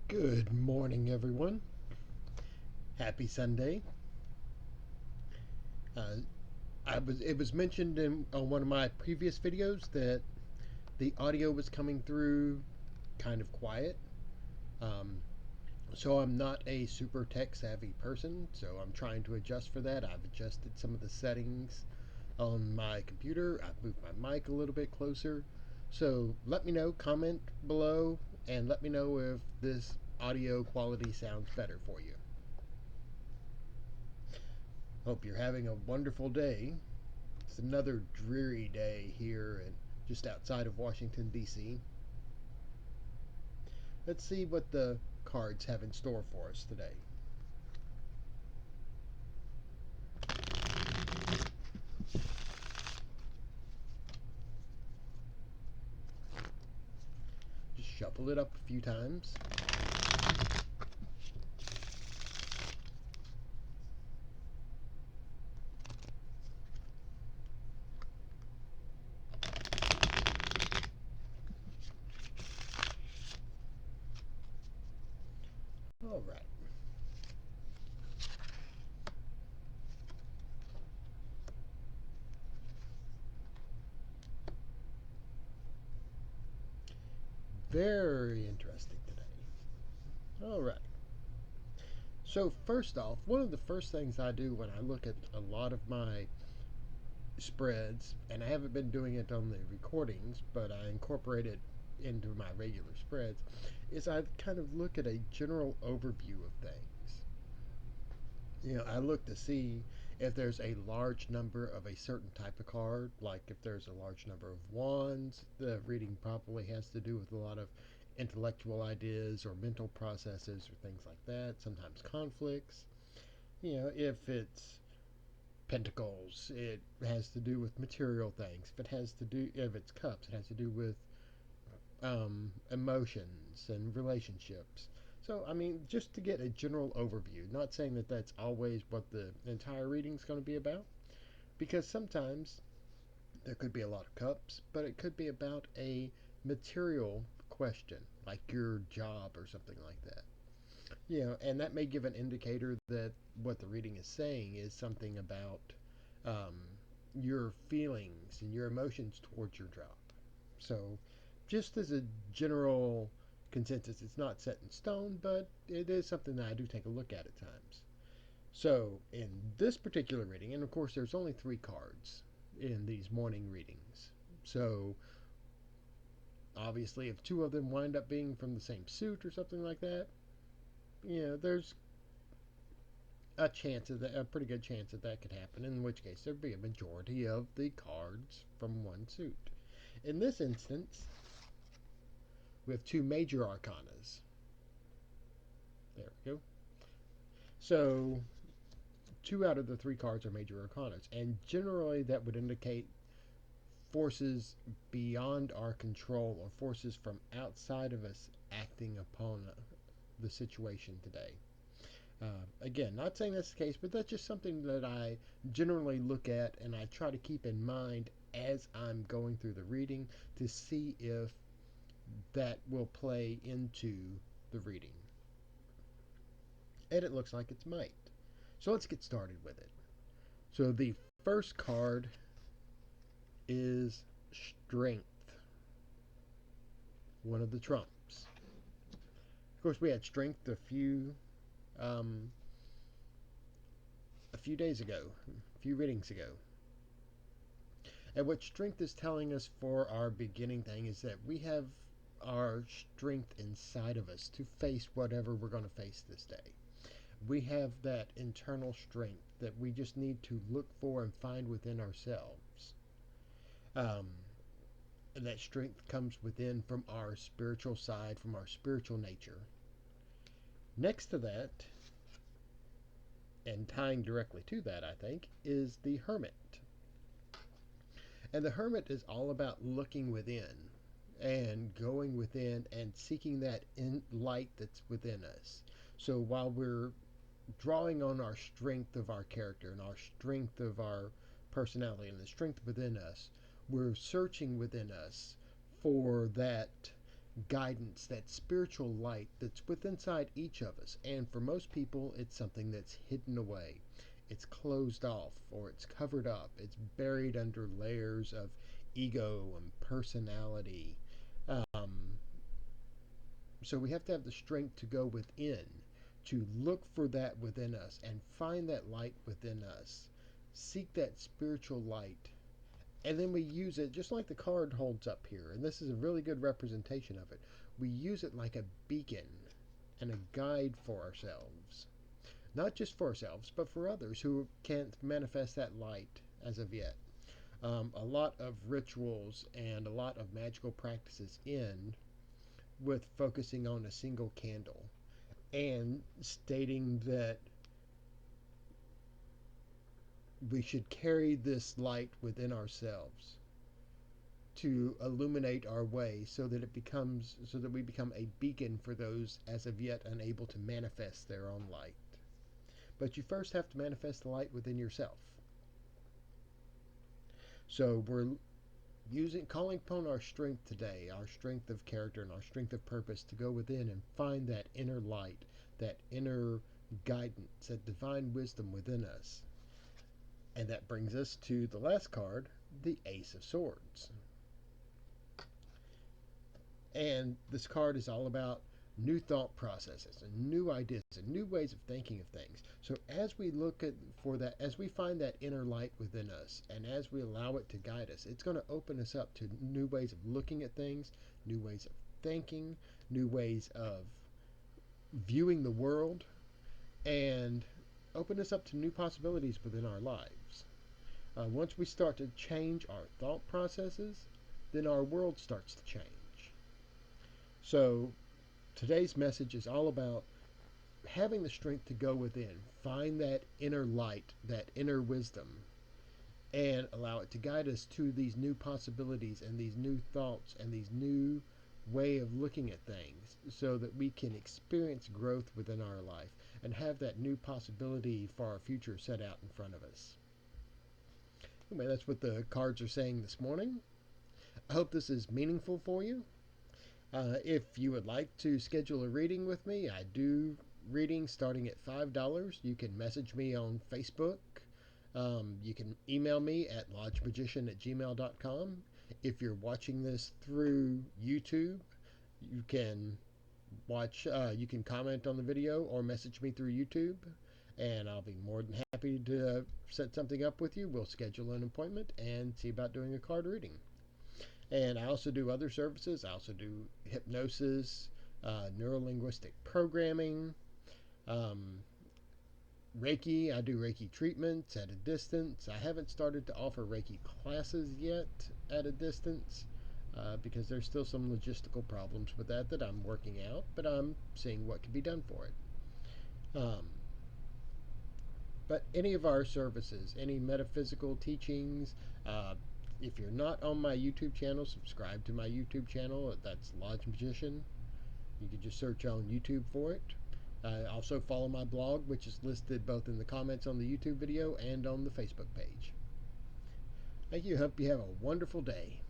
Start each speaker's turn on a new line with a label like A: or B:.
A: Good morning, everyone. Happy Sunday. Uh, it was mentioned in one of my previous videos that the audio was coming through kind of quiet. Um, so I'm not a super tech savvy person, so I'm trying to adjust for that. I've adjusted some of the settings on my computer. I've moved my mic a little bit closer. So let me know, comment below, and let me know if this audio quality sounds better for you. Hope you're having a wonderful day. It's another dreary day here and just outside of Washington, D.C. Let's see what the cards have in store for us today. Just shuffle it up a few times. All right. Very interesting today. All right. So, first off, one of the first things I do when I look at a lot of my spreads, and I haven't been doing it on the recordings, but I incorporate it into my regular spreads, is I kind of look at a general overview of things. I look to see if there's a large number of a certain type of card, like if there's a large number of wands, the reading probably has to do with a lot of intellectual ideas or mental processes or things like that, sometimes conflicts. If it's pentacles, it has to do with material things. If it's cups, it has to do with emotions and relationships. So, I mean, just to get a general overview, not saying that that's always what the entire reading is going to be about, because sometimes there could be a lot of cups, but it could be about a material question, like your job or something like that. And that may give an indicator that what the reading is saying is something about um, your feelings and your emotions towards your job. So, just as a general consensus, it's not set in stone, but it is something that I do take a look at times. So, in this particular reading, and of course, there's only 3 cards in these morning readings. So, obviously, if 2 of them wind up being from the same suit or something like that, there's a pretty good chance that that could happen, in which case there'd be a majority of the cards from one suit. In this instance, we have 2 major arcanas. There we go. So, 2 out of the 3 cards are major arcanas, and generally that would indicate forces beyond our control or forces from outside of us acting upon the situation today. Again, not saying that's the case, but that's just something that I generally look at and I try to keep in mind as I'm going through the reading to see if that will play into the reading. And it looks like it might. So let's get started with it. So the first card is Strength, one of the trumps. Of course, we had Strength um, a few days ago, a few readings ago. And what Strength is telling us for our beginning thing is that we have our strength inside of us to face whatever we're going to face this day. We have that internal strength that we just need to look for and find within ourselves. Um, and that strength comes within from our spiritual side, from our spiritual nature. Next to that, and tying directly to that, I think, is the Hermit. And the Hermit is all about looking within and going within and seeking that light that's within us. So while we're drawing on our strength of our character and our strength of our personality and the strength within us, we're searching within us for that guidance, that spiritual light that's within inside each of us. And for most people, it's something that's hidden away. It's closed off or it's covered up. It's buried under layers of ego and personality. Um, so we have to have the strength to go within, to look for that within us and find that light within us. Seek that spiritual light, and then we use it just like the card holds up here, and this is a really good representation of it. We use it like a beacon and a guide for ourselves, not just for ourselves but for others who can't manifest that light as of yet. A lot of rituals and a lot of magical practices end with focusing on a single candle and stating that we should carry this light within ourselves to illuminate our way so that we become a beacon for those as of yet unable to manifest their own light. But you first have to manifest the light within yourself. So we're calling upon our strength today, our strength of character and our strength of purpose to go within and find that inner light, that inner guidance, that divine wisdom within us. And that brings us to the last card, the Ace of Swords. And this card is all about new thought processes and new ideas and new ways of thinking of things. So as we look at for that, as we find that inner light within us, and as we allow it to guide us, it's going to open us up to new ways of looking at things, new ways of thinking, new ways of viewing the world, and open us up to new possibilities within our lives. Once we start to change our thought processes, then our world starts to change. So today's message is all about having the strength to go within, find that inner light, that inner wisdom, and allow it to guide us to these new possibilities and these new thoughts and these new way of looking at things so that we can experience growth within our life and have that new possibility for our future set out in front of us. Anyway, that's what the cards are saying this morning. I hope this is meaningful for you. If you would like to schedule a reading with me, I do readings starting at $5. You can message me on Facebook. You can email me at lodgemagician@gmail.com. If you're watching this through YouTube, you can you can comment on the video or message me through YouTube, and I'll be more than happy to set something up with you. We'll schedule an appointment and see about doing a card reading. And I also do other services. I also do hypnosis, neurolinguistic programming, um, Reiki. I do Reiki treatments at a distance. I haven't started to offer Reiki classes yet at a distance because there's still some logistical problems with that I'm working out, but I'm seeing what can be done for it. But any of our services, any metaphysical teachings, if you're not on my YouTube channel, subscribe to my YouTube channel. That's Lodgemagician. You can just search on YouTube for it. Also follow my blog, which is listed both in the comments on the YouTube video and on the Facebook page. Thank you. Hope you have a wonderful day.